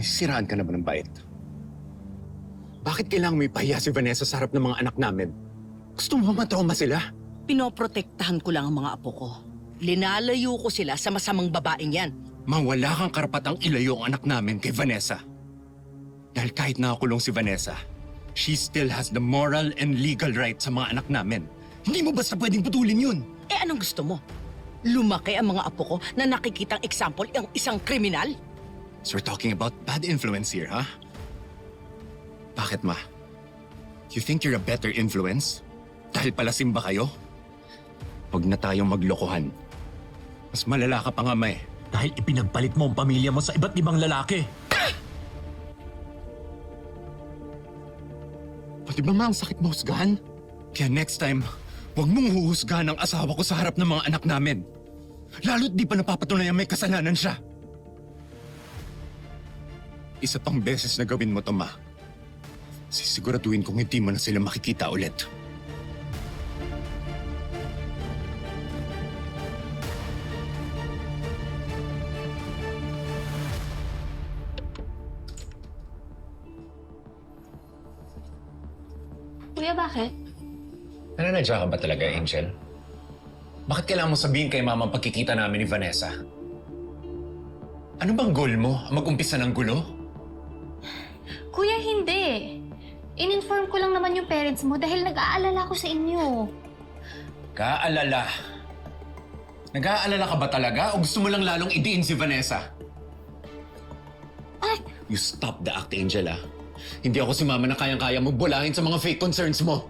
Nasisiraan ka na ba ng bait? Bakit kailangan may pahiya si Vanessa sa harap ng mga anak namin? Gusto mo matrauma sila? Pinoprotektahan ko lang ang mga apo ko. Linalayo ko sila sa masamang babaeng yan. Mawala kang karapatang ilayo ang anak namin kay Vanessa. Dahil kahit nakakulong si Vanessa, she still has the moral and legal right sa mga anak namin. Hindi mo basta pwedeng putulin yun. Eh anong gusto mo? Lumaki ang mga apo ko na nakikitang example ang isang kriminal? So we're talking about bad influence here, ha? Bakit, ma? You think you're a better influence? Dahil palasim ba kayo? Huwag na tayong maglokohan. Mas malala ka pa nga, ma eh. Dahil ipinagpalit mo ang pamilya mo sa iba't ibang lalaki. Pati ba ma ang sakit mo husgahan? Kaya next time, huwag mong huhusgahan ang asawa ko sa harap ng mga anak namin. Lalo't di pa napapatunayan may kasalanan siya. Isa pang beses na gawin mo to, ma. Sisiguraduhin kong hindi mo na sila makikita ulit. Kuya, bakit? Nananadya ka ba talaga, Angel? Bakit kailangan mo sabihin kay Mama ang pagkikita namin ni Vanessa? Ano bang goal mo? Mag-umpisa ng gulo? Kuya, hindi. In-inform ko lang naman yung parents mo dahil nag-aalala ko sa inyo. Kaalala. Nag-aalala ka ba talaga o gusto mo lang lalong idiin si Vanessa? Ay! You stop the act, Angel, ah. Hindi ako si Mama na kayang-kaya mo bulahin sa mga fake concerns mo.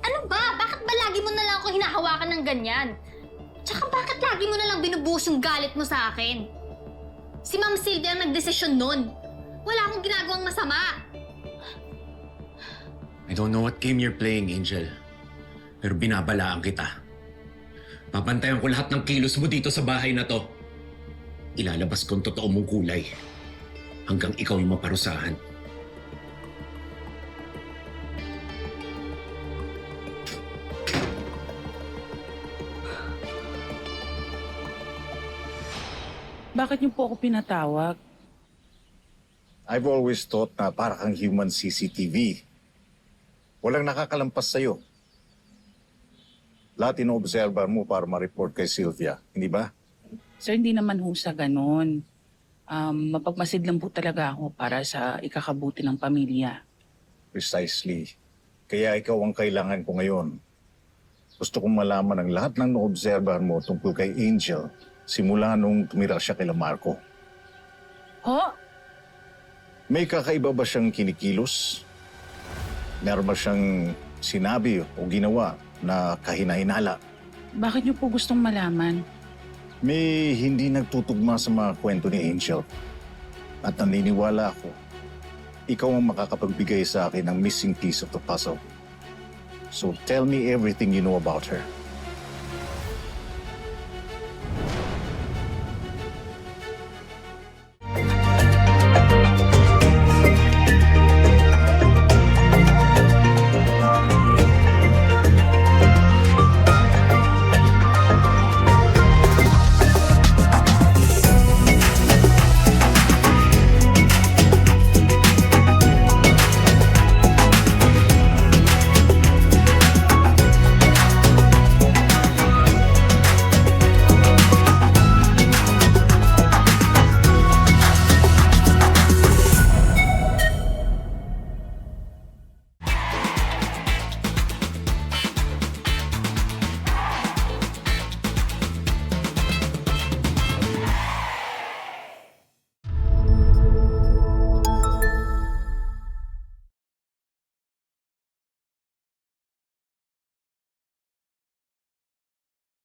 Ano ba? Bakit ba lagi mo na lang ako hinahawakan ng ganyan? Tsaka bakit lagi mo na lang binubuhos yung galit mo sa akin? Si Ma'am Sylvia ang nagdesisyon nun. Wala akong ginagawang masama. I don't know what game you're playing, Angel. Pero binabalaan kita. Papantayan ko lahat ng kilos mo dito sa bahay na to. Ilalabas ko ang totoo mong kulay. Hanggang ikaw yung maparusahan. Bakit niyo po ako pinatawag? I've always thought na para kang human CCTV. Walang nakakalampas sa'yo. Lahat inoobserba mo para ma-report kay Sylvia, hindi ba? Sir, hindi naman ho sa ganon. Mapagmasid lang po talaga ako para sa ikakabuti ng pamilya. Precisely. Kaya ikaw ang kailangan ko ngayon. Gusto kong malaman ang lahat ng noobserbahan mo tungkol kay Angel simula nung tumira siya kay Marco. Ho? May kakaiba ba siyang kinikilos? Meron ba siyang sinabi o ginawa na kahina-hinala? Bakit niyo po gustong malaman? May hindi nagtutugma sa mga kwento ni Angel. At naniniwala ako, ikaw ang makakapagbigay sa akin ng missing piece of the puzzle. So tell me everything you know about her.